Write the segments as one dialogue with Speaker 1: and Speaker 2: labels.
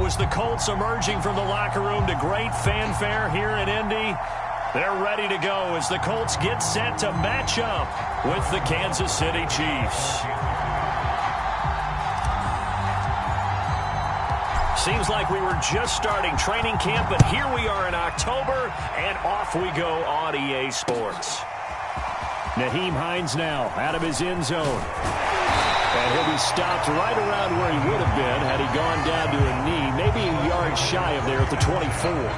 Speaker 1: as the Colts emerging from the locker room to great fanfare here in Indy. They're ready to go as the Colts get set to match up with the Kansas City Chiefs. Seems like we were just starting training camp, but here we are in October, and off we go on EA Sports. Nyheim Hines now out of his end zone. And he'll be stopped right around where he would have been had he gone down to a knee, maybe a yard shy of there at the 24.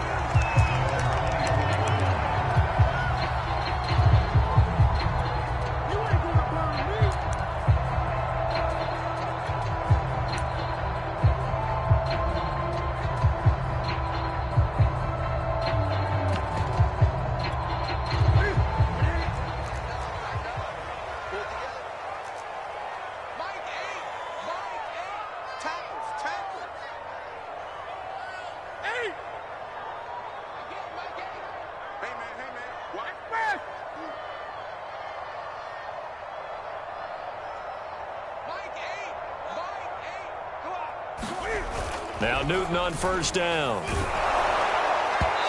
Speaker 1: Now Newton on first down.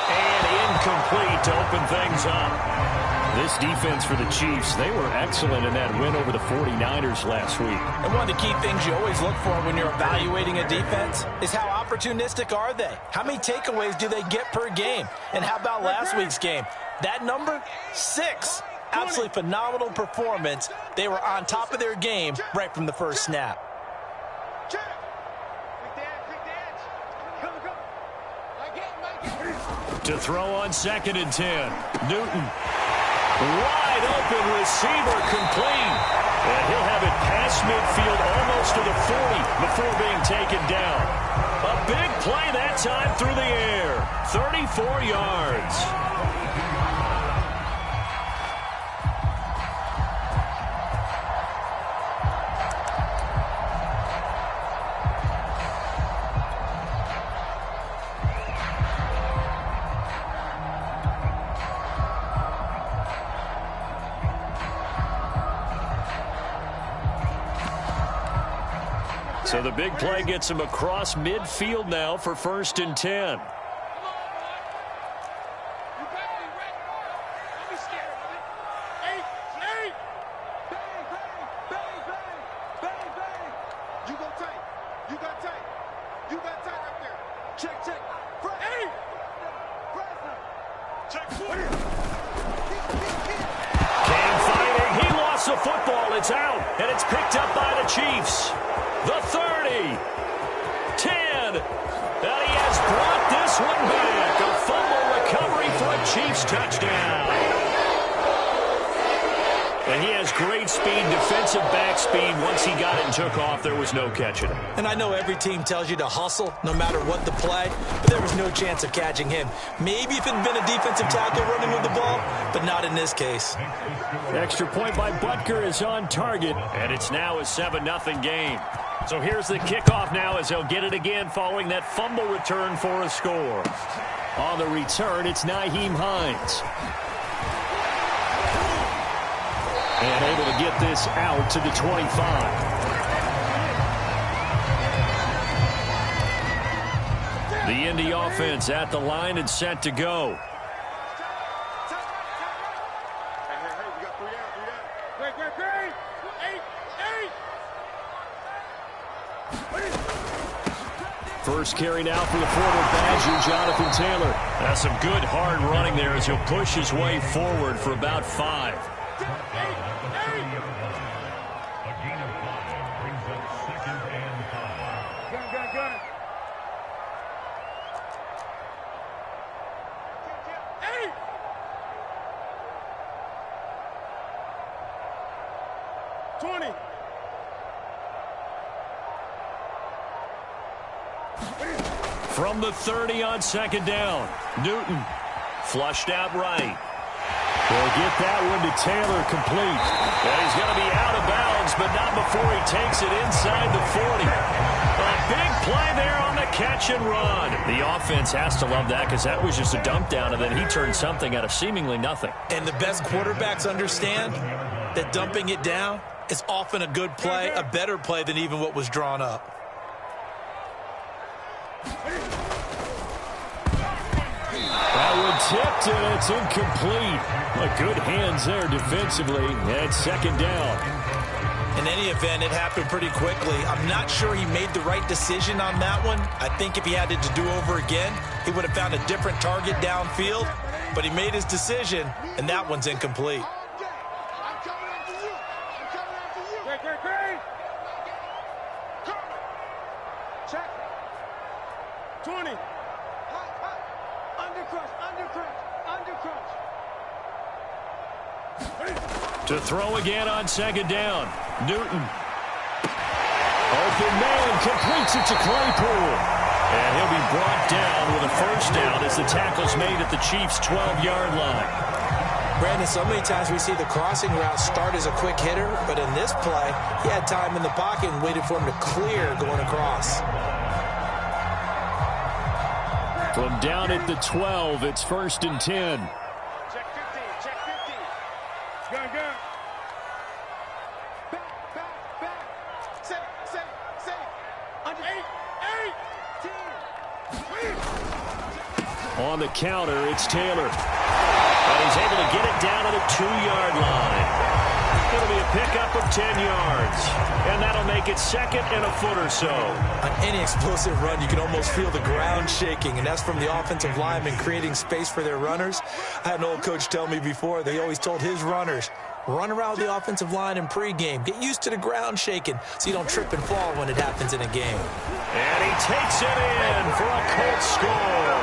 Speaker 1: And incomplete to open things up. This defense for the Chiefs, they were excellent in that win over the 49ers last week.
Speaker 2: And one of the key things you always look for when you're evaluating a defense is how opportunistic are they? How many takeaways do they get per game? And how about last week's game? That number, 6. Absolutely phenomenal performance. They were on top of their game right from the first snap.
Speaker 1: To throw on 2nd and 10. Newton. Wide open receiver complete. And he'll have it past midfield almost to the 40 before being taken down. A big play that time through the air. 34 yards. So the big play gets him across midfield now for 1st and 10. Cam fighting. He lost the football. It's out, and it's picked up by the Chiefs. The 30, 10, and he has brought this one back. A fumble recovery for a Chiefs touchdown. And he has great speed, defensive back speed. Once he got it and took off, there was no catching him.
Speaker 2: And I know every team tells you to hustle no matter what the play, but there was no chance of catching him. Maybe if it had been a defensive tackle running with the ball, but not in this case.
Speaker 1: Extra point by Butker is on target, and it's now a 7-0 game. So here's the kickoff now as he'll get it again following that fumble return for a score. On the return, it's Nyheim Hines. And able to get this out to the 25. The Indy offense at the line and set to go. First carry now for the former Badger, Jonathan Taylor. That's some good hard running there as he'll push his way forward for about 5. From the 30 on 2nd down, Newton flushed out right. They'll get that one to Taylor complete. And he's going to be out of bounds, but not before he takes it inside the 40. A big play there on the catch and run. The offense has to love that because that was just a dump down, and then he turned something out of seemingly nothing.
Speaker 2: And the best quarterbacks understand that dumping it down is often a good play, a better play than even what was drawn up.
Speaker 1: That one tipped, and it's incomplete. Good hands there defensively, and second down.
Speaker 2: In any event, it happened pretty quickly. I'm not sure he made the right decision on that one. I think if he had it to do over again, he would have found a different target downfield. But he made his decision, and that one's incomplete.
Speaker 3: Check. 20. Under crunch.
Speaker 1: To throw again on second down. Newton. Open man, completes it to Claypool. And he'll be brought down with a first down as the tackle's made at the Chiefs' 12-yard line.
Speaker 2: Brandon, so many times we see the crossing route start as a quick hitter, but in this play, he had time in the pocket and waited for him to clear going across.
Speaker 1: From down at the 12, it's 1st and 10.
Speaker 3: Check 15. Gun. Back. Safe. Under 8.
Speaker 1: On the counter, it's Taylor. And he's able to get it down to the 2-yard line. It'll be a pickup of 10 yards. And that'll make it second and a foot or so.
Speaker 2: On any explosive run, you can almost feel the ground shaking, and that's from the offensive linemen creating space for their runners. I had an old coach tell me before, they always told his runners, run around the offensive line in pregame. Get used to the ground shaking so you don't trip and fall when it happens in a game.
Speaker 1: And he takes it in for a Colts score.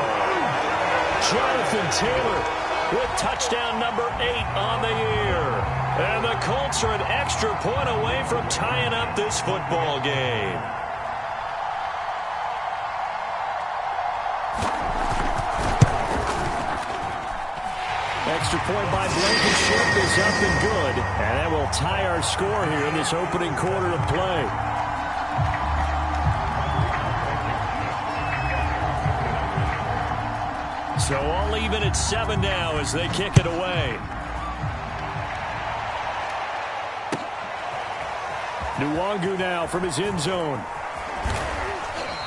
Speaker 1: Jonathan Taylor with touchdown number 8 on the year. And the Colts are an extra point away from tying up this football game. Extra point by Blankenship is up and good. And that will tie our score here in this opening quarter of play. So all even at 7 now as they kick it away. Nwangu now from his end zone.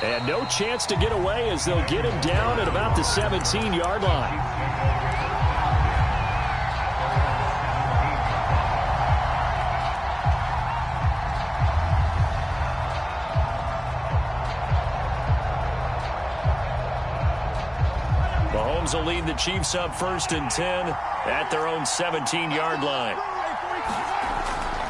Speaker 1: And no chance to get away as they'll get him down at about the 17-yard line. Mahomes will lead the Chiefs up 1st and 10 at their own 17-yard line.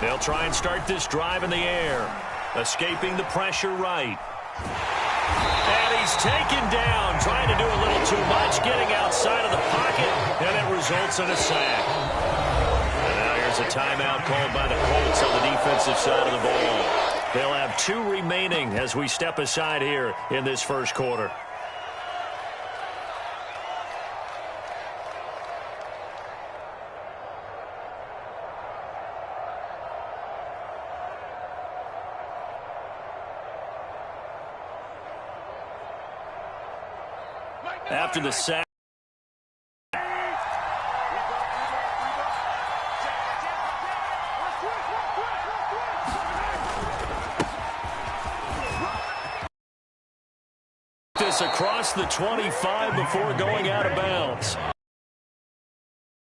Speaker 1: They'll try and start this drive in the air. Escaping the pressure right. And he's taken down, trying to do a little too much, getting outside of the pocket, and it results in a sack. And now here's a timeout called by the Colts on the defensive side of the ball. They'll have 2 remaining as we step aside here in this first quarter. After the sack. This across the 25 before going out of bounds.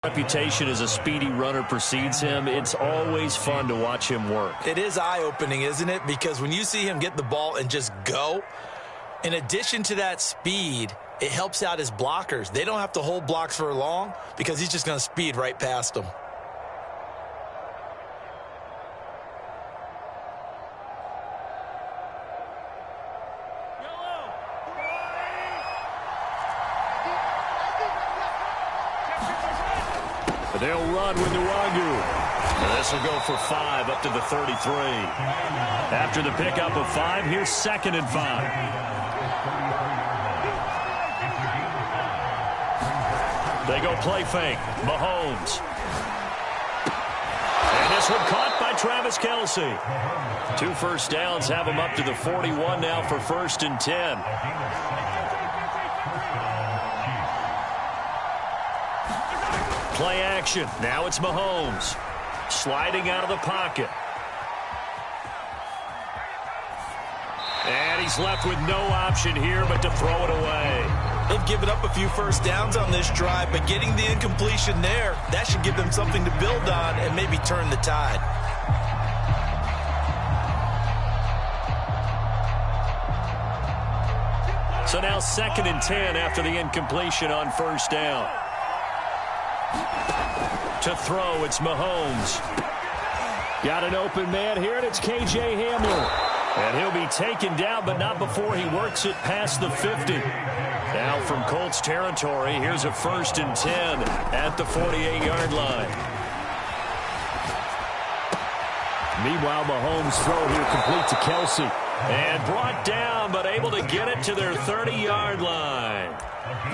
Speaker 1: Reputation as a speedy runner precedes him. It's always fun to watch him work.
Speaker 2: It is eye-opening, isn't it? Because when you see him get the ball and just go, in addition to that speed, it helps out his blockers. They don't have to hold blocks for long because he's just going to speed right past them.
Speaker 1: They'll run with Nwangu. And this will go for 5 up to the 33. After the pickup of 5, here's 2nd and 5. They go play fake. Mahomes. And this one caught by Travis Kelce. 2 first downs have him up to the 41 now for 1st and 10. Play action. Now it's Mahomes. Sliding out of the pocket. And he's left with no option here but to throw it away.
Speaker 2: They've given up a few first downs on this drive, but getting the incompletion there, that should give them something to build on and maybe turn the tide.
Speaker 1: So now 2nd and 10 after the incompletion on first down. To throw, it's Mahomes. Got an open man here, and it's K.J. Hamler. And he'll be taken down, but not before he works it past the 50. Now from Colts territory, here's a 1st and 10 at the 48-yard line. Meanwhile, Mahomes' throw here complete to Kelsey. And brought down, but able to get it to their 30-yard line.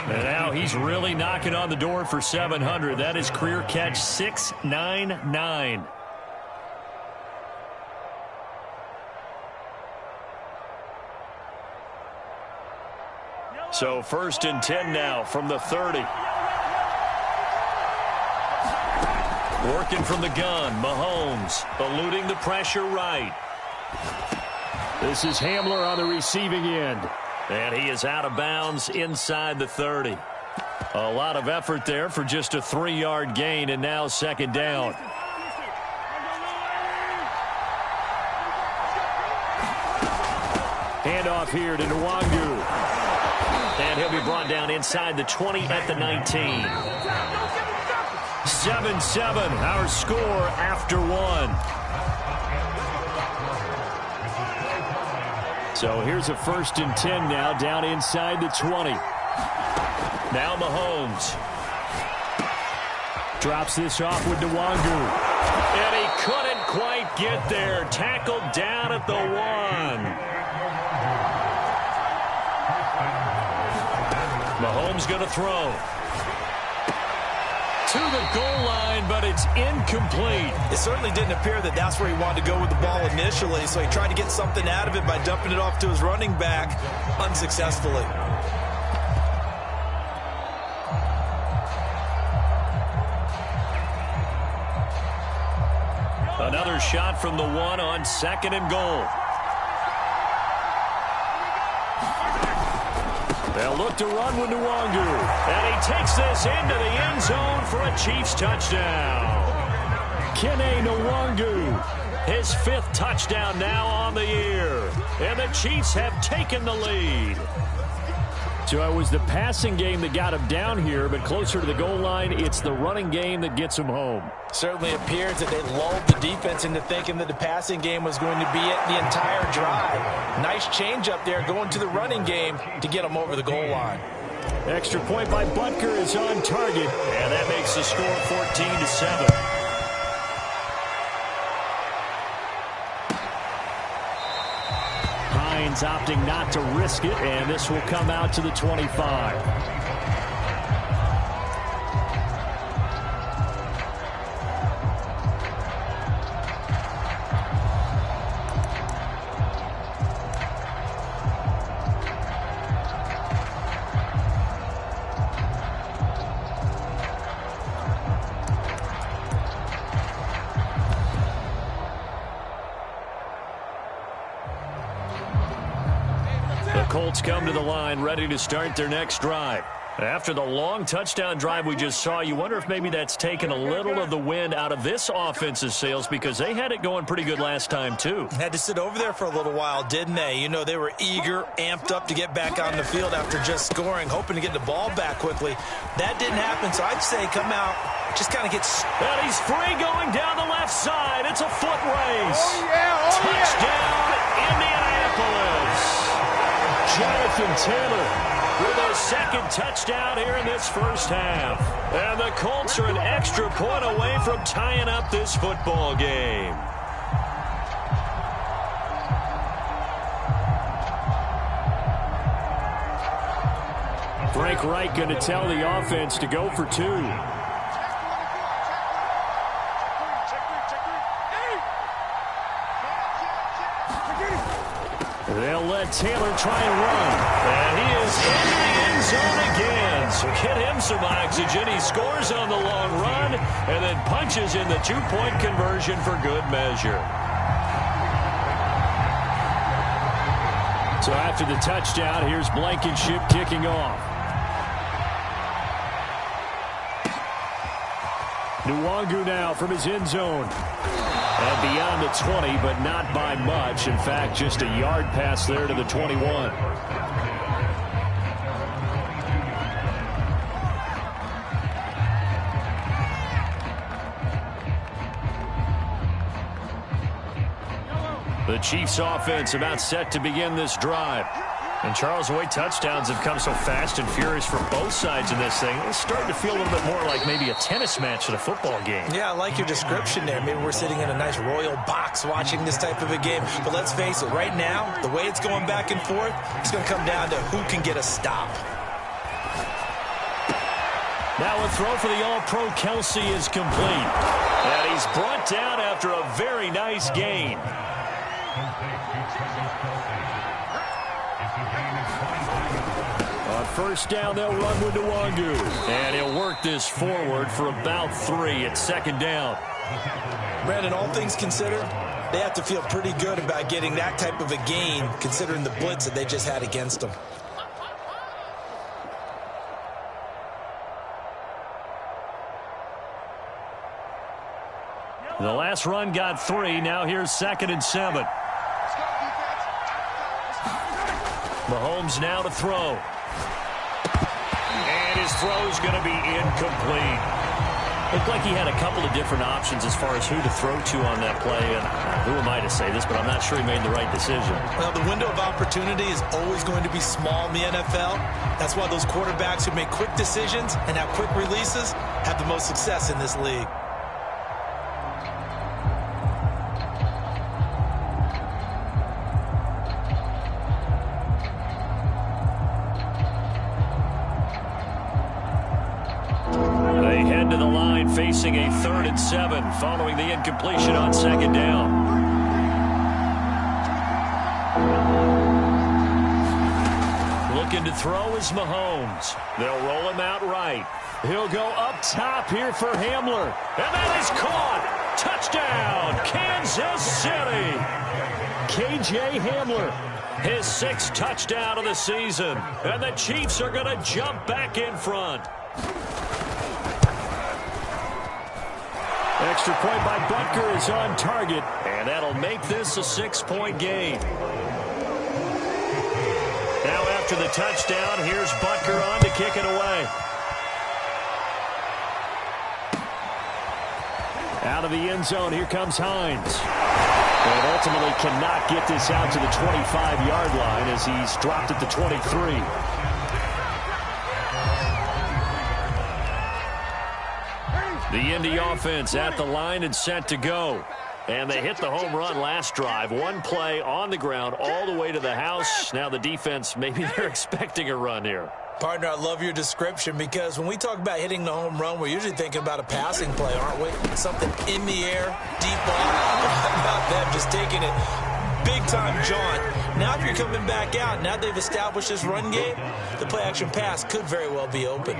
Speaker 1: And now he's really knocking on the door for 700. That is career catch 699. So 1st and 10 now from the 30. Working from the gun, Mahomes eluding the pressure right. This is Hamler on the receiving end. And he is out of bounds inside the 30. A lot of effort there for just a 3-yard gain, and now 2nd down. Handoff here to Nwangu. And he'll be brought down inside the 20 at the 19. 7-7, our score after 1. So here's a 1st and 10 now, down inside the 20. Now Mahomes. Drops this off with Nwangu. And he couldn't quite get there. Tackled down at the 1. Mahomes going to throw. To the goal line, but it's incomplete.
Speaker 2: It certainly didn't appear that that's where he wanted to go with the ball initially, so he tried to get something out of it by dumping it off to his running back unsuccessfully.
Speaker 1: Another shot from the 1 on 2nd and goal. They'll look to run with Nwangu. And he takes this into the end zone for a Chiefs touchdown. Kene Nwangu, his 5th touchdown now on the year. And the Chiefs have taken the lead. So it was the passing game that got him down here, but closer to the goal line, it's the running game that gets him home.
Speaker 2: Certainly appears that they lulled the defense into thinking that the passing game was going to be it the entire drive. Nice change up there going to the running game to get them over the goal line.
Speaker 1: Extra point by Butker is on target, and that makes the score 14-7. Hines opting not to risk it, and this will come out to the 25. Colts come to the line ready to start their next drive. After the long touchdown drive we just saw, you wonder if maybe that's taken a little of the wind out of this offense's sails, because they had it going pretty good last time too.
Speaker 2: Had to sit over there for a little while, didn't they? You know, they were eager, amped up to get back on the field after just scoring, hoping to get the ball back quickly. That didn't happen, so I'd say come out, just kind of get...
Speaker 1: And he's free going down the left side. It's a foot race.
Speaker 3: Oh, yeah.
Speaker 1: Touchdown, Indianapolis. Jonathan Taylor with a 2nd touchdown here in this first half. And the Colts are an extra point away from tying up this football game. Frank Reich going to tell the offense to go for 2. They'll let Taylor try and run. And he is in the end zone again. So get him some oxygen. He scores on the long run and then punches in the 2-point conversion for good measure. So after the touchdown, here's Blankenship kicking off. Nwangu now from his end zone. And beyond the 20, but not by much. In fact, just a yard pass there to the 21. The Chiefs offense about set to begin this drive. And Charles, the way touchdowns have come so fast and furious for both sides in this thing, it's starting to feel a little bit more like maybe a tennis match at a football game.
Speaker 2: Yeah, I like your description there. Maybe we're sitting in a nice royal box watching this type of a game. But let's face it, right now, the way it's going back and forth, it's going to come down to who can get a stop.
Speaker 1: Now a throw for the All-Pro Kelsey is complete. And he's brought down after a very nice gain. On first down, they'll run with Nwangu. And he'll work this forward for about 3 at second down.
Speaker 2: Brandon, all things considered, they have to feel pretty good about getting that type of a gain, considering the blitz that they just had against them.
Speaker 1: The last run got 3. Now here's 2nd and 7. Mahomes now to throw. And his throw's going to be incomplete. Looked like he had a couple of different options as far as who to throw to on that play. And who am I to say this, but I'm not sure he made the right decision.
Speaker 2: Well, the window of opportunity is always going to be small in the NFL. That's why those quarterbacks who make quick decisions and have quick releases have the most success in this league.
Speaker 1: Facing a 3rd and 7 following the incompletion on 2nd down. Looking to throw is Mahomes. They'll roll him out right. He'll go up top here for Hamler. And that is caught. Touchdown, Kansas City. KJ Hamler, his 6th touchdown of the season. And the Chiefs are going to jump back in front. Extra point by Butker is on target, and that'll make this a 6-point game. Now after the touchdown, here's Butker on to kick it away. Out of the end zone, here comes Hines. And ultimately cannot get this out to the 25-yard line as he's dropped at the 23. The Indy offense at the line and set to go. And they hit the home run last drive. One play on the ground all the way to the house. Now the defense, maybe they're expecting a run here.
Speaker 2: Partner, I love your description because when we talk about hitting the home run, we're usually thinking about a passing play, aren't we? Something in the air, deep ball. How about them just taking it big-time jaunt? Now if you're coming back out, now they've established this run game, the play-action pass could very well be open.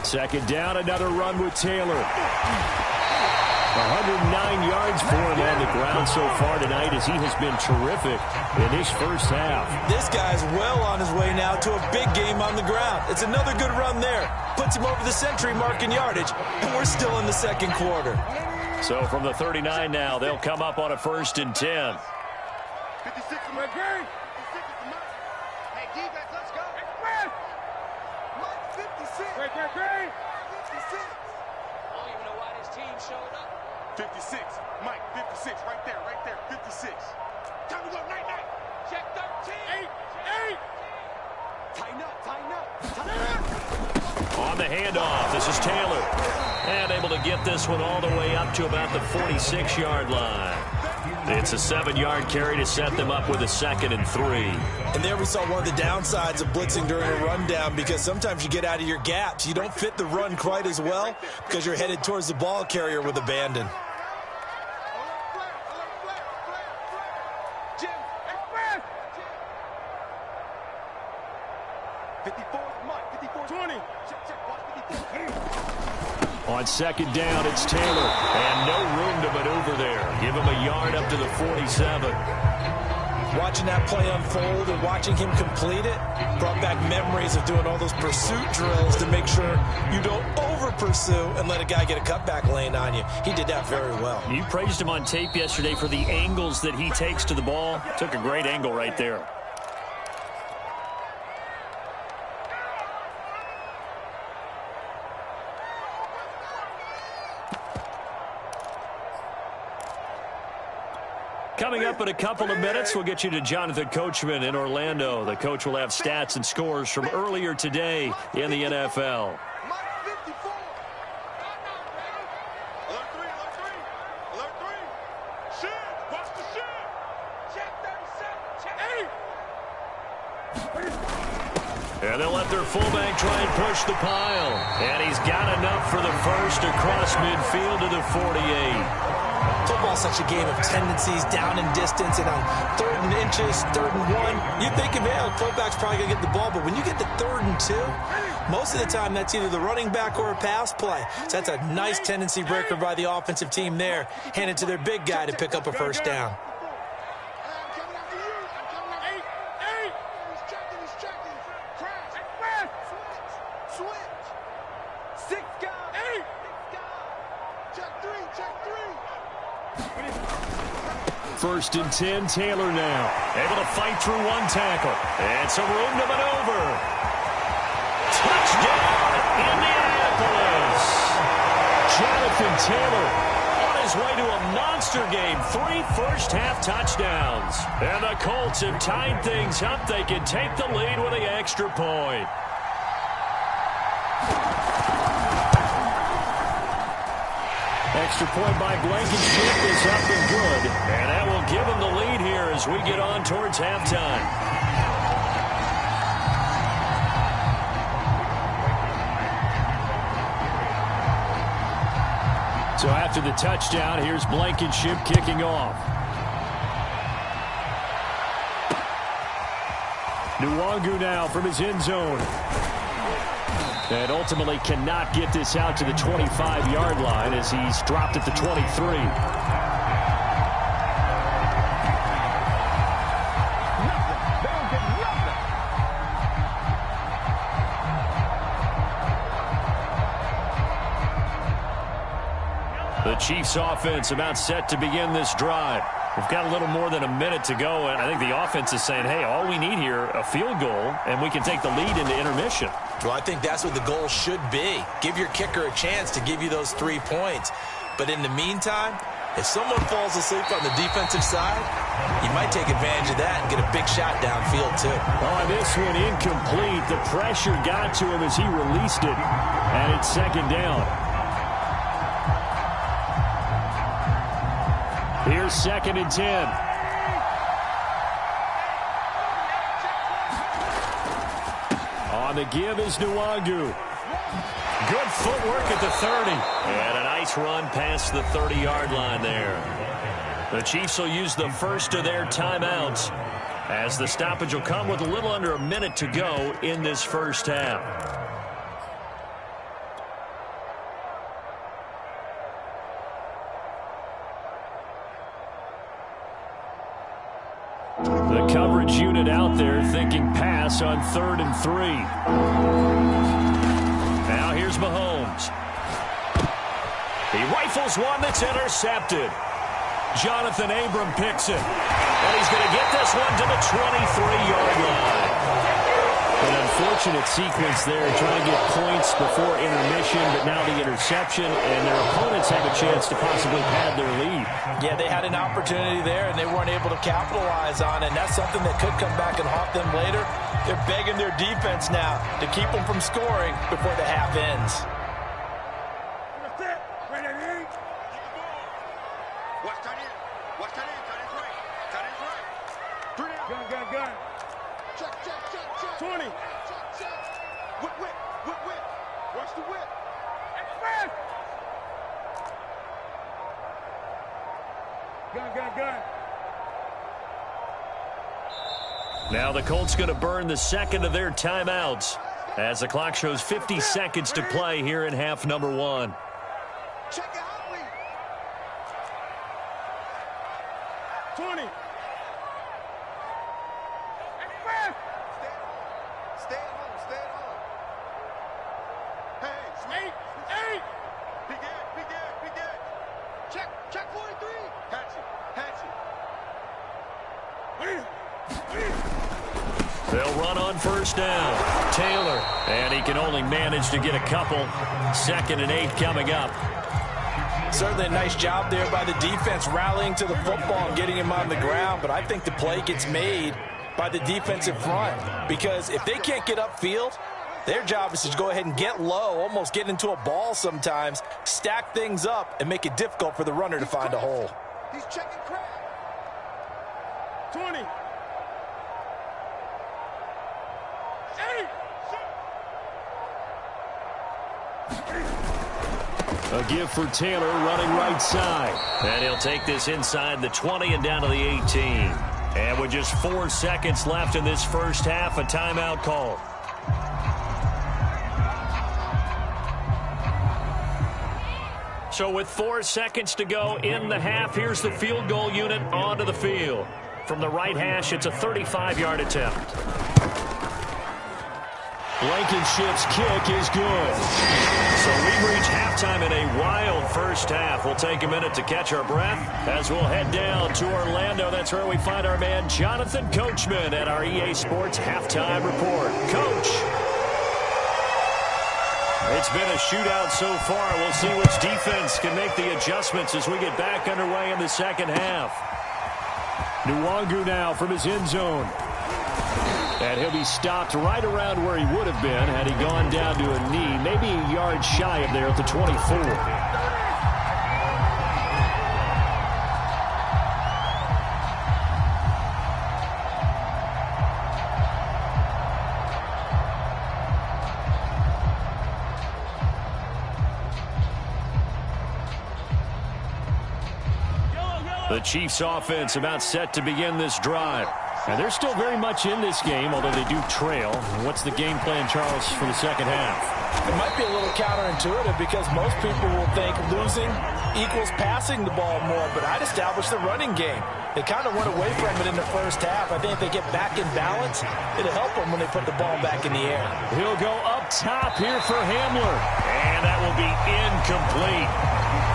Speaker 1: Second down, another run with Taylor. 109 yards for him on the ground so far tonight as he has been terrific in his first half.
Speaker 2: This guy's well on his way now to a big game on the ground. It's another good run there. Puts him over the century mark in yardage, and we're still in the second quarter.
Speaker 1: So from the 39 now, they'll come up on a 1st and 10.
Speaker 3: 56, Mike. 56 is the mark. Hey, defense, let's go. Mike, 56. Great. 56. I don't even know why this team showed up. 56. Mike, 56. Right there. 56. Time to go. Night. Check 13. 8. Tighten up.
Speaker 1: On the handoff, this is Taylor. And able to get this one all the way up to about the 46-yard line. It's a 7-yard carry to set them up with a 2nd and 3.
Speaker 2: And there we saw one of the downsides of blitzing during a rundown because sometimes you get out of your gaps. You don't fit the run quite as well because you're headed towards the ball carrier with abandon.
Speaker 1: On second down, it's Taylor. And no room to maneuver there. Give him a yard up to the 47.
Speaker 2: Watching that play unfold and watching him complete it brought back memories of doing all those pursuit drills to make sure you don't over-pursue and let a guy get a cutback lane on you. He did that very well.
Speaker 1: You praised him on tape yesterday for the angles that he takes to the ball. Took a great angle right there. Coming up in a couple of minutes, we'll get you to Jonathan Coachman in Orlando. The coach will have stats and scores from earlier today in the NFL. And they'll let their fullback try and push the pile. And he's got enough for the first across midfield to the 48.
Speaker 2: Football's such a game of tendencies, down and distance, and on 3rd and inches, 3rd and 1, you think, man, the fullback's probably going to get the ball, but when you get to 3rd and 2, most of the time that's either the running back or a pass play. So that's a nice tendency breaker by the offensive team there, handed to their big guy to pick up a first down.
Speaker 1: First and 10, Taylor now. Able to fight through one tackle. And some room to maneuver. Touchdown, Indianapolis. Jonathan Taylor on his way to a monster game. 3 first-half touchdowns. And the Colts have tied things up. They can take the lead with the extra point. Extra point by Blankenship is up and good. And that will give them the lead here as we get on towards halftime. So after the touchdown, here's Blankenship kicking off. Nwangu now from his end zone. And ultimately cannot get this out to the 25-yard line as he's dropped at the 23. The Chiefs offense about set to begin this drive. We've got a little more than a minute to go, and I think the offense is saying, hey, all we need here, a field goal, and we can take the lead into intermission.
Speaker 2: Well, I think that's what the goal should be. Give your kicker a chance to give you those 3 points. But in the meantime, if someone falls asleep on the defensive side, you might take advantage of that and get a big shot downfield, too.
Speaker 1: Oh, this one incomplete. The pressure got to him as he released it, and it's second down. Here's 2nd and 10. On the give is Nwangu. Good footwork at the 30. And a nice run past the 30-yard line there. The Chiefs will use the first of their timeouts as the stoppage will come with a little under a minute to go in this first half. The coverage unit out there thinking pass on 3rd and 3. Now here's Mahomes. He rifles one that's intercepted. Jonathan Abram picks it. And he's going to get this one to the 23-yard line. An unfortunate sequence there, trying to get points before intermission, but now the interception, and their opponents have a chance to possibly pad their lead.
Speaker 2: Yeah, they had an opportunity there, and they weren't able to capitalize on it, and that's something that could come back and haunt them later. They're begging their defense now to keep them from scoring before the half ends.
Speaker 3: Gun. Check. 20. Whip. Watch the whip. Express. Gun.
Speaker 1: Now the Colts going to burn the second of their timeouts as the clock shows 50 seconds to play here in half number 1.
Speaker 3: Check it out, Lee. 20. Stay at home. Stay at home. Hey, Snake. Hey. Big Ed. Check 43. Hatchet.
Speaker 1: They'll run on first down. Taylor, and he can only manage to get a couple. 2nd and 8 coming up.
Speaker 2: Certainly a nice job there by the defense rallying to the football and getting him on the ground, but I think the play gets made by the defensive front because if they can't get upfield, their job is to go ahead and get low, almost get into a ball sometimes, stack things up, and make it difficult for the runner to find a hole.
Speaker 3: He's checking crap. 20. 8.
Speaker 1: A give for Taylor running right side. And he'll take this inside the 20 and down to the 18. And with just 4 seconds left in this first half, a timeout call. So with 4 seconds to go in the half, here's the field goal unit onto the field. From the right hash, it's a 35-yard attempt. Blankenship's kick is good. So we've reached halftime in a wild first half. We'll take a minute to catch our breath as we'll head down to Orlando. That's where we find our man Jonathan Coachman at our EA Sports Halftime Report. Coach. It's been a shootout so far. We'll see which defense can make the adjustments as we get back underway in the second half. Nwangu now from his end zone. And he'll be stopped right around where he would have been had he gone down to a knee, maybe a yard shy of there at the 24. The Chiefs offense about set to begin this drive. And they're still very much in this game, although they do trail. What's the game plan, Charles, for the second half?
Speaker 2: It might be a little counterintuitive because most people will think losing equals passing the ball more, but I'd establish the running game. They kind of went away from it in the first half. I think if they get back in balance, it'll help them when they put the ball back in the air.
Speaker 1: He'll go up top here for Hamler. And that will be incomplete.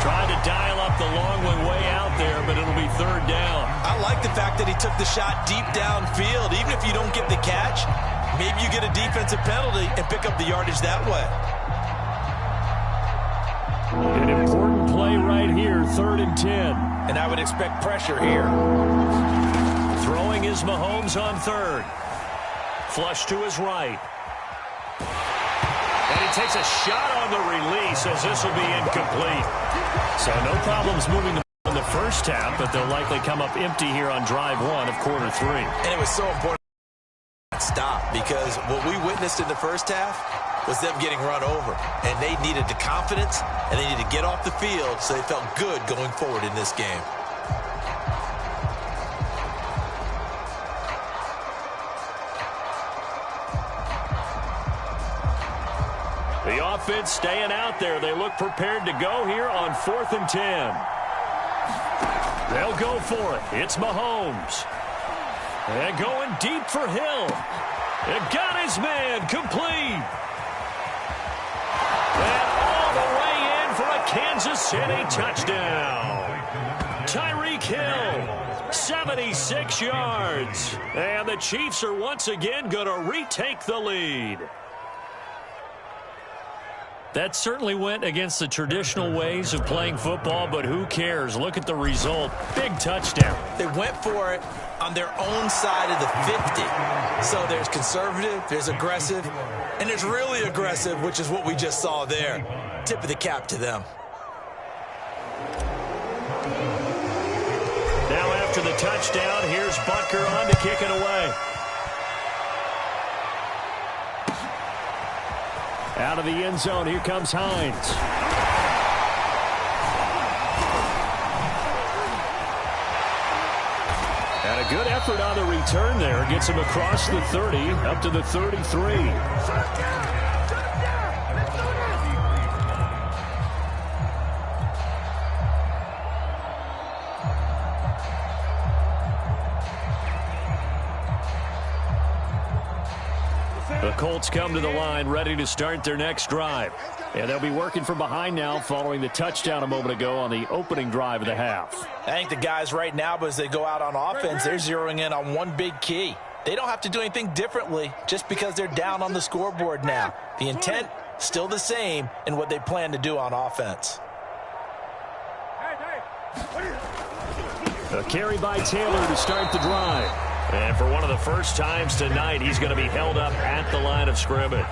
Speaker 1: Tried to dial up the long one way out there, but it'll be third down.
Speaker 2: I like the fact that he took the shot deep downfield. Even if you don't get the catch, maybe you get a defensive penalty and pick up the yardage that way.
Speaker 1: An important play right here, 3rd and 10.
Speaker 2: And I would expect pressure here.
Speaker 1: Throwing is Mahomes on 3rd. Flush to his right. And he takes a shot on the release as this will be incomplete. So no problems moving the ball in the first half, but they'll likely come up empty here on drive 1 of quarter 3.
Speaker 2: And it was so important to stop because what we witnessed in the first half was them getting run over. And they needed the confidence, and they needed to get off the field so they felt good going forward in this game.
Speaker 1: The offense staying out there. They look prepared to go here on 4th and 10. They'll go for it. It's Mahomes. And going deep for Hill. It got his man complete. And all the way in for a Kansas City touchdown. Tyreek Hill, 76 yards. And the Chiefs are once again going to retake the lead. That certainly went against the traditional ways of playing football, but who cares? Look at the result. Big touchdown.
Speaker 2: They went for it on their own side of the 50. So there's conservative, there's aggressive, and there's really aggressive, which is what we just saw there. Tip of the cap to them.
Speaker 1: Now after the touchdown, here's Butker on to kick it away. Out of the end zone, here comes Hines. And a good effort on the return there. Gets him across the 30, up to the 33. The Colts come to the line ready to start their next drive. And they'll be working from behind now following the touchdown a moment ago on the opening drive of the half.
Speaker 2: I think the guys right now, as they go out on offense, they're zeroing in on one big key. They don't have to do anything differently just because they're down on the scoreboard now. The intent, still the same in what they plan to do on offense.
Speaker 1: A carry by Taylor to start the drive. And for one of the first times tonight, he's going to be held up at the line of scrimmage.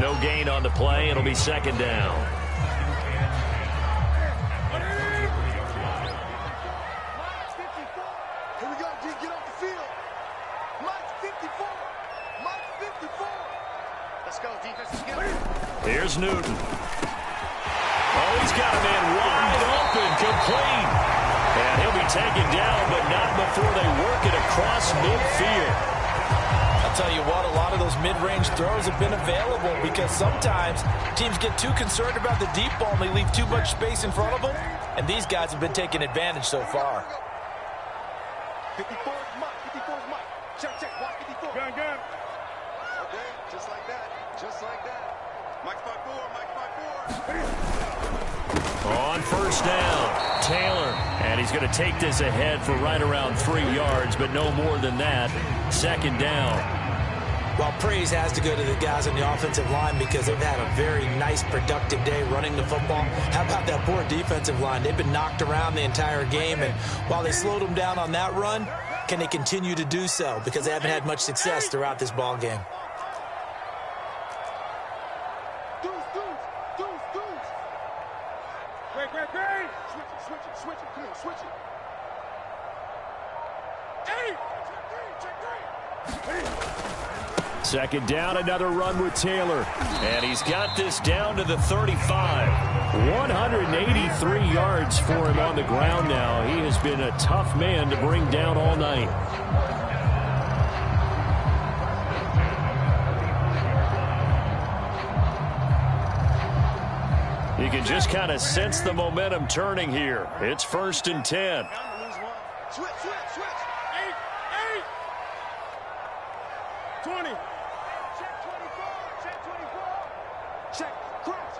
Speaker 1: No gain on the play. It'll be second down.
Speaker 3: Here we go, D. Get off the field. Mike 54. Mike 54. Let's go, defense.
Speaker 1: Here's Newton. Oh, he's got a man wide open, complete. And he'll be taken down, but not before they work it across midfield.
Speaker 2: I'll tell you what, a lot of those mid-range throws have been available because sometimes teams get too concerned about the deep ball and they leave too much space in front of them, and these guys have been taking advantage so far.
Speaker 3: 54 is Mike. 54 is Mike. Check, check. Watch 54. Gun. Okay, just like that. Just like that. Mike's 5'4". Mike's 5'4".
Speaker 1: On first down, Taylor. And he's going to take this ahead for right around 3 yards, but no more than that. Second down.
Speaker 2: Well, praise has to go to the guys on the offensive line because they've had a very nice, productive day running the football. How about that poor defensive line? They've been knocked around the entire game, and while they slowed them down on that run, can they continue to do so? Because they haven't had much success throughout this ball game.
Speaker 3: Switch it. Come on, switch it.
Speaker 1: Second down, another run with Taylor. And he's got this down to the 35. 183 yards for him on the ground now. He has been a tough man to bring down all night. You can just kind of sense the momentum turning here. It's 1st and 10.
Speaker 3: Switch. 20. Check 24. Check. Crunch.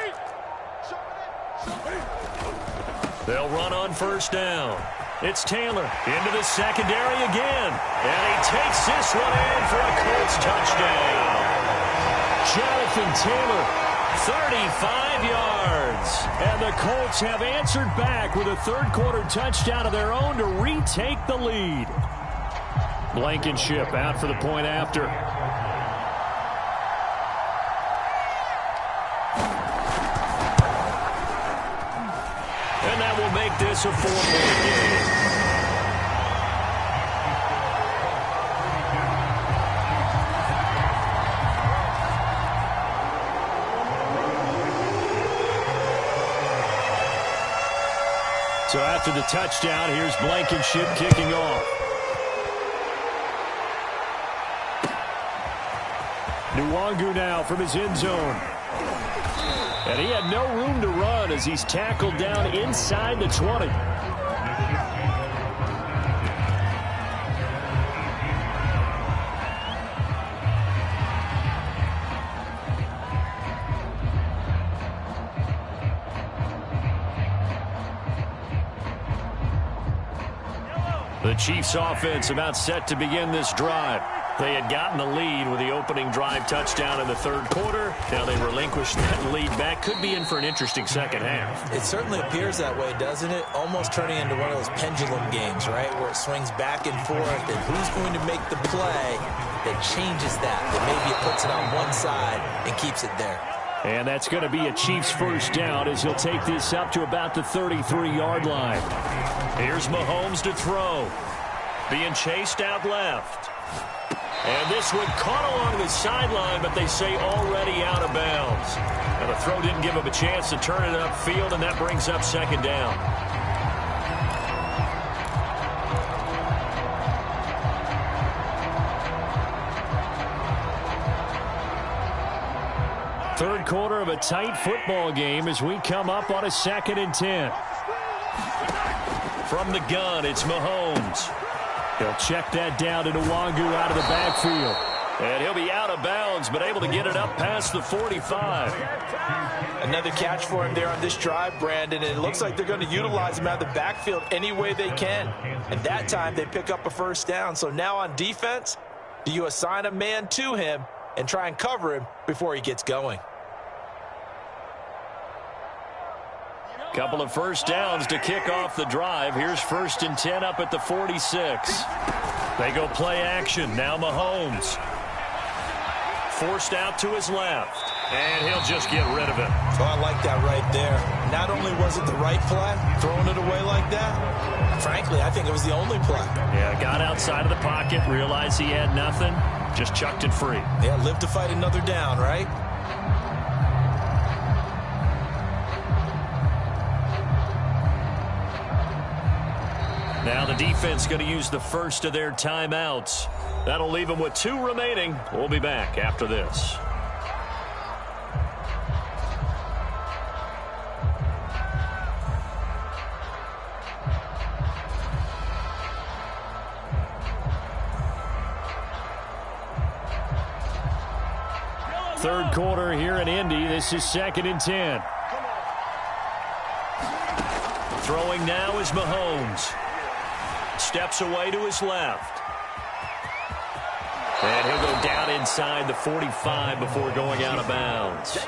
Speaker 3: 8.
Speaker 1: They'll run on first down. It's Taylor into the secondary again. And he takes this one in for a Colts touchdown. Jonathan Taylor, 35 yards. And the Colts have answered back with a third-quarter touchdown of their own to retake the lead. Blankenship out for the point after. And that will make this a 4-point game. So after the touchdown, here's Blankenship kicking off. Nwangu now from his end zone. And he had no room to run as he's tackled down inside the 20. The Chiefs offense about set to begin this drive. They had gotten the lead with the opening drive touchdown in the third quarter. Now they relinquished that lead back. Could be in for an interesting second half.
Speaker 2: It certainly appears that way, doesn't it? Almost turning into one of those pendulum games, right? Where it swings back and forth. And who's going to make the play that changes that? That maybe it puts it on one side and keeps it there.
Speaker 1: And that's going to be a Chiefs first down as he'll take this up to about the 33-yard line. Here's Mahomes to throw. Being chased out left. And this one caught along the sideline, but they say already out of bounds. Now the throw didn't give him a chance to turn it upfield, and that brings up second down. Third quarter of a tight football game as we come up on a 2nd and 10. From the gun, it's Mahomes. He'll check that down to Nwangu out of the backfield. And he'll be out of bounds, but able to get it up past the 45.
Speaker 2: Another catch for him there on this drive, Brandon. And it looks like they're going to utilize him out of the backfield any way they can. And that time they pick up a first down. So now on defense, do you assign a man to him and try and cover him before he gets going?
Speaker 1: Couple of first downs to kick off the drive. Here's 1st and 10 up at the 46. They go play action. Now Mahomes. Forced out to his left. And he'll just get rid of it.
Speaker 2: Oh, I like that right there. Not only was it the right play, throwing it away like that, frankly, I think it was the only play.
Speaker 1: Yeah, got outside of the pocket, realized he had nothing, just chucked it free.
Speaker 2: Yeah, live to fight another down, right?
Speaker 1: Now the defense going to use the first of their timeouts. That'll leave them with 2 remaining. We'll be back after this. Third quarter here in Indy. This is 2nd and 10. Throwing now is Mahomes. Steps away to his left. And he'll go down inside the 45 before going out of bounds.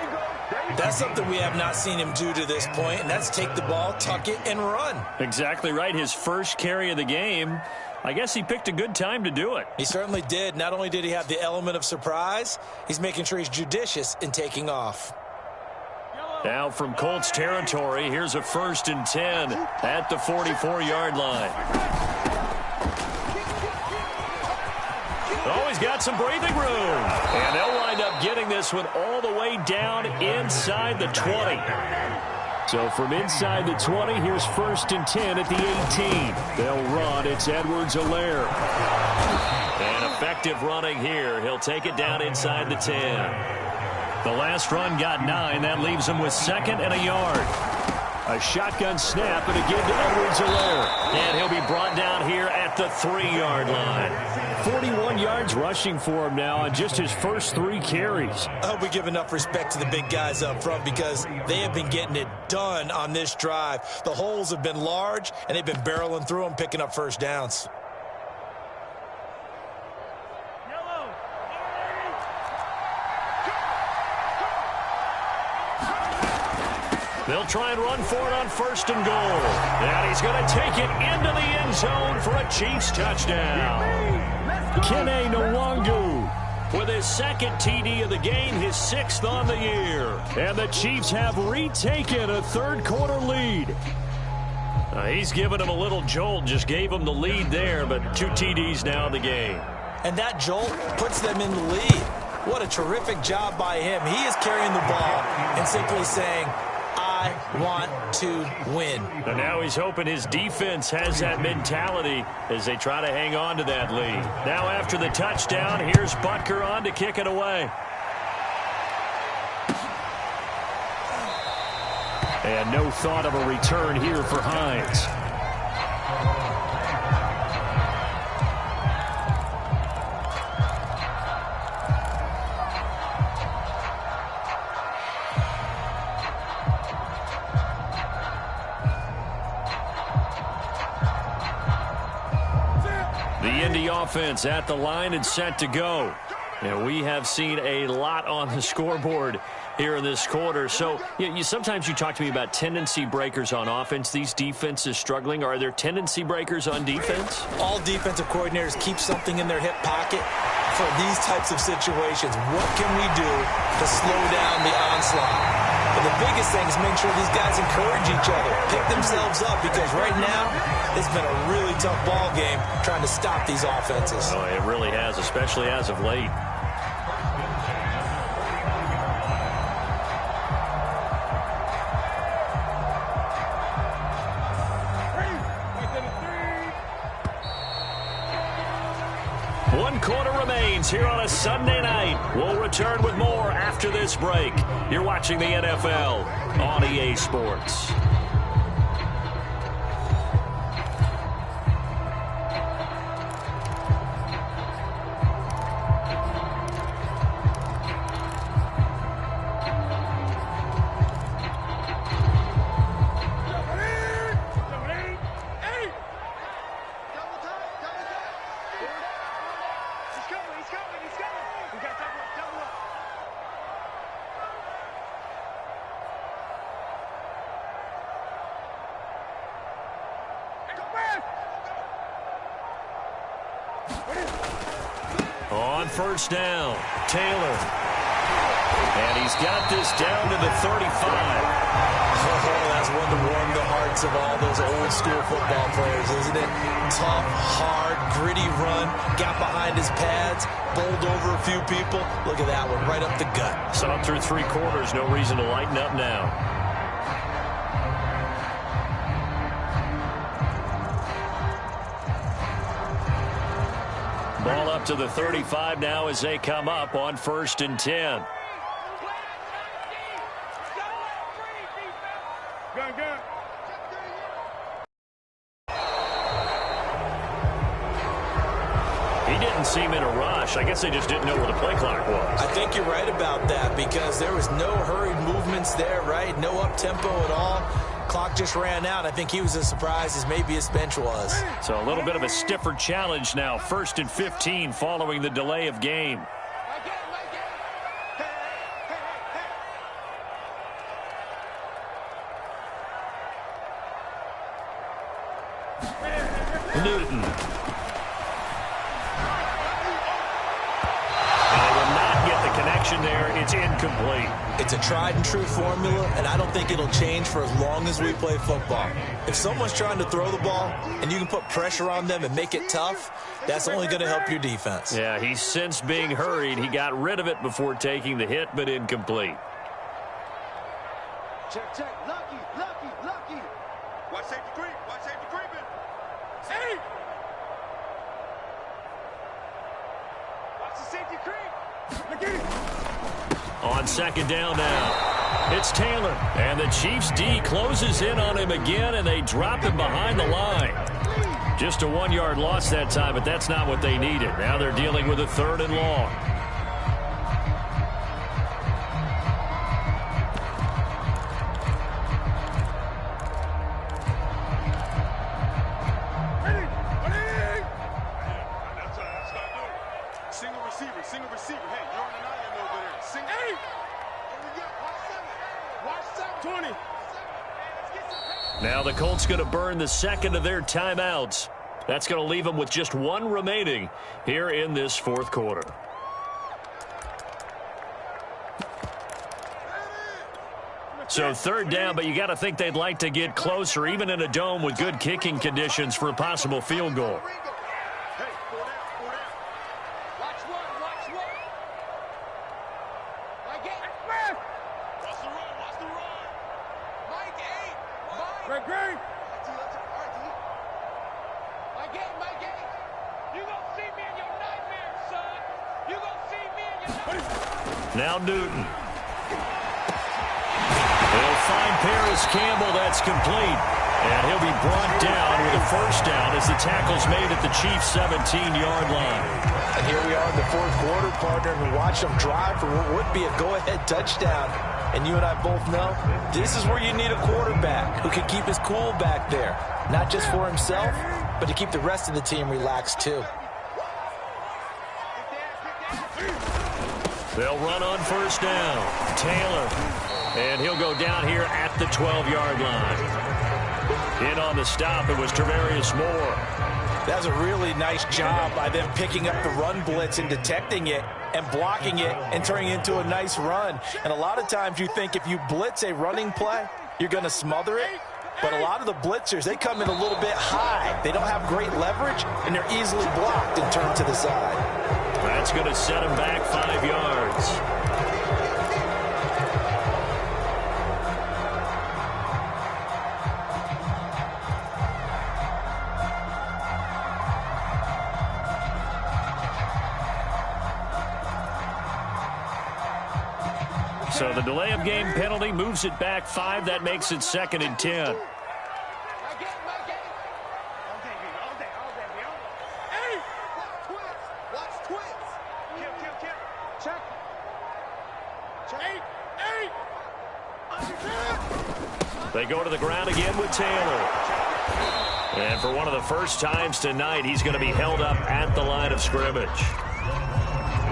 Speaker 2: That's something we have not seen him do to this point, and that's take the ball, tuck it, and run.
Speaker 1: Exactly right. His first carry of the game. I guess he picked a good time to do it.
Speaker 2: He certainly did. Not only did he have the element of surprise, he's making sure he's judicious in taking off.
Speaker 1: Now from Colts territory, here's a 1st and 10 at the 44-yard line. Oh, he's got some breathing room. And they'll wind up getting this one all the way down inside the 20. So from inside the 20, here's 1st and 10 at the 18. They'll run. It's Edwards-Helaire. And effective running here. He'll take it down inside the 10. The last run got 9. That leaves him with 2nd and a yard. A shotgun snap and a give to Edwards-Helaire. And he'll be brought down here at the 3-yard line. 41 yards rushing for him now on just his first 3 carries.
Speaker 2: I hope we give enough respect to the big guys up front because they have been getting it done on this drive. The holes have been large, and they've been barreling through them, picking up first downs.
Speaker 1: They'll try and run for it on 1st and goal. And he's going to take it into the end zone for a Chiefs touchdown. Kene Nwangu with his 2nd TD of the game, his 6th on the year. And the Chiefs have retaken a third-quarter lead. He's given him a little jolt, just gave him the lead there, but 2 TDs now in the game.
Speaker 2: And that jolt puts them in the lead. What a terrific job by him. He is carrying the ball and simply saying, I want to win.
Speaker 1: And now he's hoping his defense has that mentality as they try to hang on to that lead. Now after the touchdown, here's Butker on to kick it away. And no thought of a return here for Hines. The Indy offense at the line and set to go. And we have seen a lot on the scoreboard here in this quarter. So sometimes you talk to me about tendency breakers on offense. These defenses struggling. Are there tendency breakers on defense?
Speaker 2: All defensive coordinators keep something in their hip pocket for these types of situations. What can we do to slow down the onslaught? But the biggest thing is make sure these guys encourage each other, pick themselves up, because right now it's been a really tough ball game trying to stop these offenses.
Speaker 1: Oh, it really has, especially as of late. One quarter remains here on a Sunday night. We'll return with more after this break. You're watching the NFL on EA Sports. On first down, Taylor. And he's got this down to the 35.
Speaker 2: Oh, that's one to warm the hearts of all those old school football players, isn't it? Tough, hard, gritty run, got behind his pads, bowled over a few people. Look at that one, right up the gut.
Speaker 1: So up through 3 quarters, no reason to lighten up now. Ball up to the 35 now as they come up on 1st and 10. He didn't seem in a rush. I guess they just didn't know where the play clock was.
Speaker 2: I think you're right about that because there was no hurried movements there, right? No up-tempo at all. Clock just ran out. I think he was as surprised as maybe his bench was.
Speaker 1: So a little bit of a stiffer challenge now. 1st and 15 following the delay of game. Newton. Connection there, it's incomplete.
Speaker 2: It's a tried and true formula, and I don't think it'll change for as long as we play football. If someone's trying to throw the ball and you can put pressure on them and make it tough, that's only going to help your defense.
Speaker 1: Yeah, he's since being hurried. He got rid of it before taking the hit, but incomplete.
Speaker 3: Check, check. Lucky, lucky, lucky. Watch safety creep. Watch safety creeping. Hey! Watch the safety creep.
Speaker 1: On 2nd down now, it's Taylor. And the Chiefs' D closes in on him again, and they drop him behind the line. Just a 1-yard loss that time, but that's not what they needed. Now they're dealing with a 3rd and long.
Speaker 3: Single receiver. Hey, you're on an island over there. Single. Hey! Watch 7. 20.
Speaker 1: Now the Colts going to burn the 2nd of their timeouts. That's going to leave them with just 1 remaining here in this 4th quarter. So 3rd down, but you got to think they'd like to get closer, even in a dome with good kicking conditions for a possible field goal. Now Newton. They'll find Paris Campbell. That's complete. And he'll be brought down with a 1st down as the tackle's made at the Chiefs' 17-yard line.
Speaker 2: And here we are in the 4th quarter, partner, and watch them drive for what would be a go-ahead touchdown. And you and I both know this is where you need a quarterback who can keep his cool back there. Not just for himself, but to keep the rest of the team relaxed too.
Speaker 1: They'll run on 1st down. Taylor. And he'll go down here at the 12-yard line. In on the stop, it was Travarius Moore.
Speaker 2: That was a really nice job by them picking up the run blitz and detecting it and blocking it and turning it into a nice run. And a lot of times you think if you blitz a running play, you're going to smother it. But a lot of the blitzers, they come in a little bit high. They don't have great leverage, and they're easily blocked and turned to the side.
Speaker 1: That's going to set him back 5 yards. So the delay of game penalty moves it back 5. That makes it 2nd and 10. They go to the ground again with Taylor. And for one of the first times tonight, he's going to be held up at the line of scrimmage.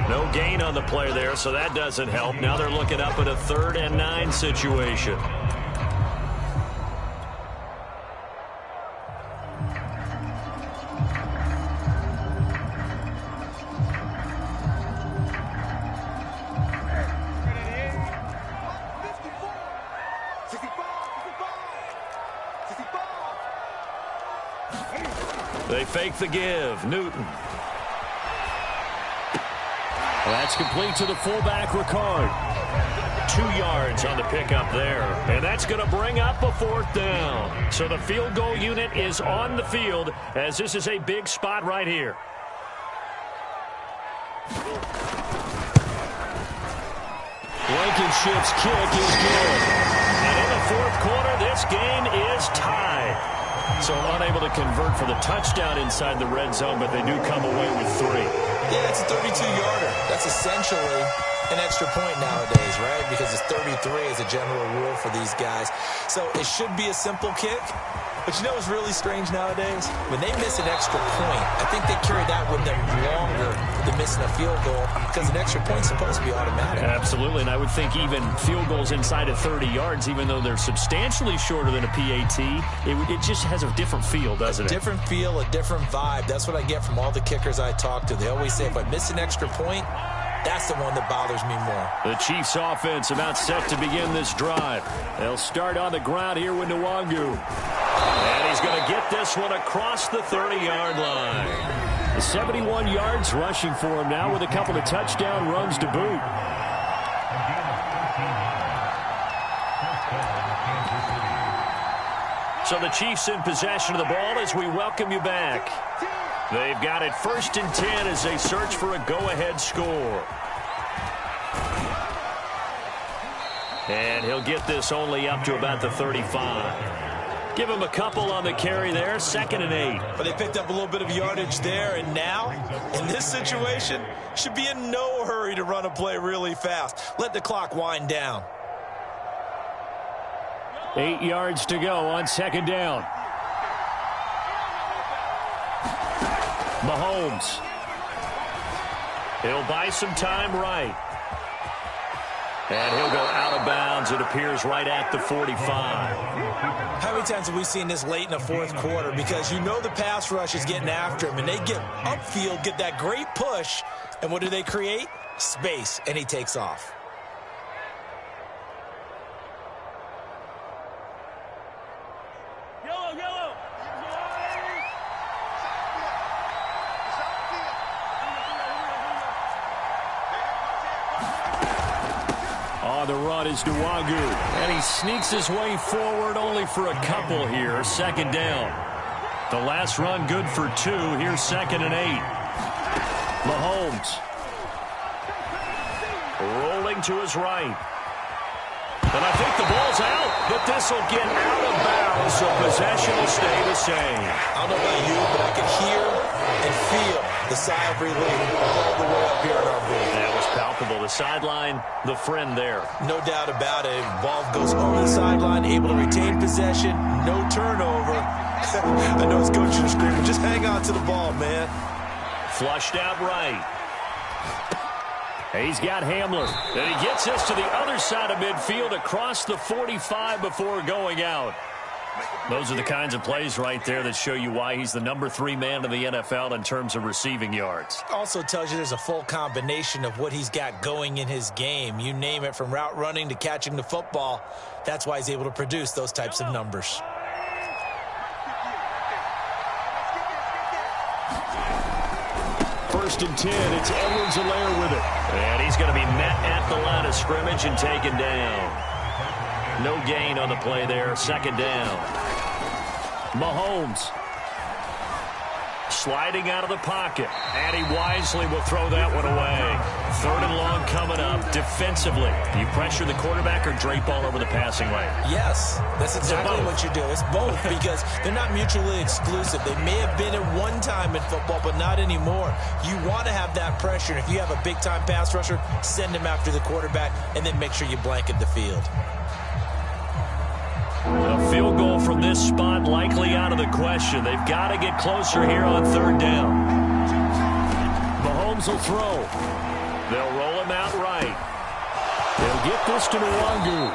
Speaker 1: No gain on the play there, so that doesn't help. Now they're looking up at a 3rd and 9 situation. fake the give. Newton. That's complete to the fullback, Ricard. 2 yards on the pickup there. And that's going to bring up a 4th down. So the field goal unit is on the field as this is a big spot right here. Blankenship's kick is good. And in the 4th quarter, this game is tied. So unable to convert for the touchdown inside the red zone, but they do come away with 3.
Speaker 2: Yeah, it's a 32-yarder. That's essentially an extra point nowadays, right? Because it's 33 as a general rule for these guys. So it should be a simple kick. But you know what's really strange nowadays? When they miss an extra point, I think they carry that with them longer than missing a field goal because an extra point's supposed to be automatic.
Speaker 1: Absolutely, and I would think even field goals inside of 30 yards, even though they're substantially shorter than a PAT, it just has a different feel, doesn't it?
Speaker 2: A different feel, a different vibe. That's what I get from all the kickers I talk to. They always say, if I miss an extra point, that's the one that bothers me more.
Speaker 1: The Chiefs offense about set to begin this drive. They'll start on the ground here with Nwangu. And he's going to get this one across the 30-yard line. 71 yards rushing for him now with a couple of touchdown runs to boot. So the Chiefs in possession of the ball as we welcome you back. They've got it 1st and 10 as they search for a go-ahead score. And he'll get this only up to about the 35. Give him a couple on the carry there, 2nd and 8.
Speaker 2: But they picked up a little bit of yardage there, and now, in this situation, should be in no hurry to run a play really fast. Let the clock wind down.
Speaker 1: 8 yards to go on 2nd down. Mahomes. He'll buy some time right. And he'll go out of bounds, it appears, right at the 45.
Speaker 2: How many times have we seen this late in the 4th quarter? Because you know the pass rush is getting after him, and they get upfield, get that great push, and what do they create? Space, and he takes off.
Speaker 1: The run is Nwangu, and he sneaks his way forward only for a couple here. 2nd down. The last run good for 2. Here's 2nd and 8. Mahomes. Rolling to his right. And I think the ball's out, but this will get out of bounds, so possession will stay the same.
Speaker 2: I don't know about you, but I can hear and feel the sigh of relief all the way up here in our booth.
Speaker 1: That was palpable. The sideline, the friend there.
Speaker 2: No doubt about it. Ball goes over the sideline, able to retain possession, no turnover. I know his coach is screaming, just hang on to the ball, man.
Speaker 1: Flushed out right. He's got Hamler. And he gets this to the other side of midfield across the 45 before going out. Those are the kinds of plays right there that show you why he's the number 3 man in the NFL in terms of receiving yards.
Speaker 2: Also tells you there's a full combination of what he's got going in his game. You name it, from route running to catching the football. That's why he's able to produce those types of numbers.
Speaker 1: First and 10, it's Edwards-Helaire with it. And he's going to be met at the line of scrimmage and taken down. No gain on the play there. 2nd down. Mahomes. Sliding out of the pocket. And he wisely will throw that one away. 3rd and long coming up. Defensively, do you pressure the quarterback or drape all over the passing lane?
Speaker 2: Yes, that's exactly what you do. It's both because they're not mutually exclusive. They may have been at one time in football, but not anymore. You want to have that pressure. And if you have a big-time pass rusher, send him after the quarterback and then make sure you blanket the field.
Speaker 1: A field goal from this spot likely out of the question. They've got to get closer here on 3rd down. Mahomes will throw. They'll roll him out right. They'll get this to Nwangu.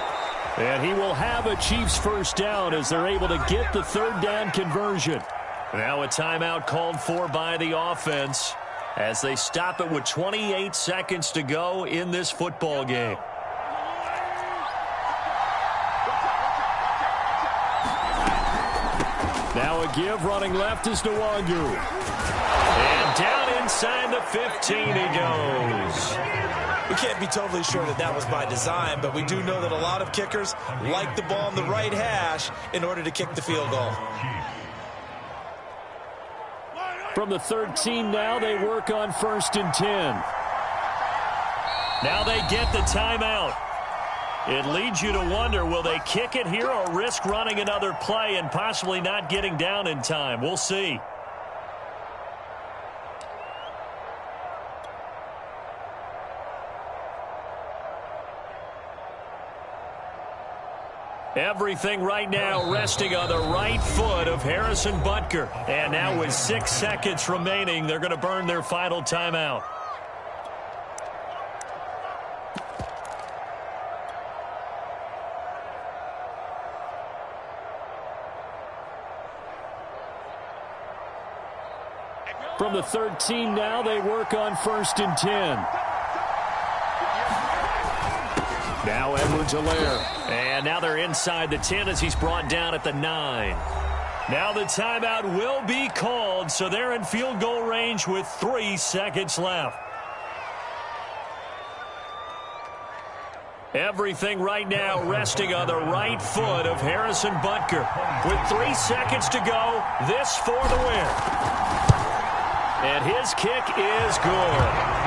Speaker 1: And he will have a Chiefs 1st down as they're able to get the 3rd down conversion. Now a timeout called for by the offense as they stop it with 28 seconds to go in this football game. Now a give. Running left is Nwangu. And down inside the 15 he goes.
Speaker 2: We can't be totally sure that that was by design, but we do know that a lot of kickers like the ball on the right hash in order to kick the field goal.
Speaker 1: From the 13 now, they work on 1st and 10. Now they get the timeout. It leads you to wonder, will they kick it here or risk running another play and possibly not getting down in time? We'll see. Everything right now resting on the right foot of Harrison Butker. And now with 6 seconds remaining, they're going to burn their final timeout. From the 13 now, they work on 1st and 10. Now Edwards-Helaire. And now they're inside the 10 as he's brought down at the 9. Now the timeout will be called, so they're in field goal range with 3 seconds left. Everything right now resting on the right foot of Harrison Butker. With 3 seconds to go, this for the win. And his kick is good.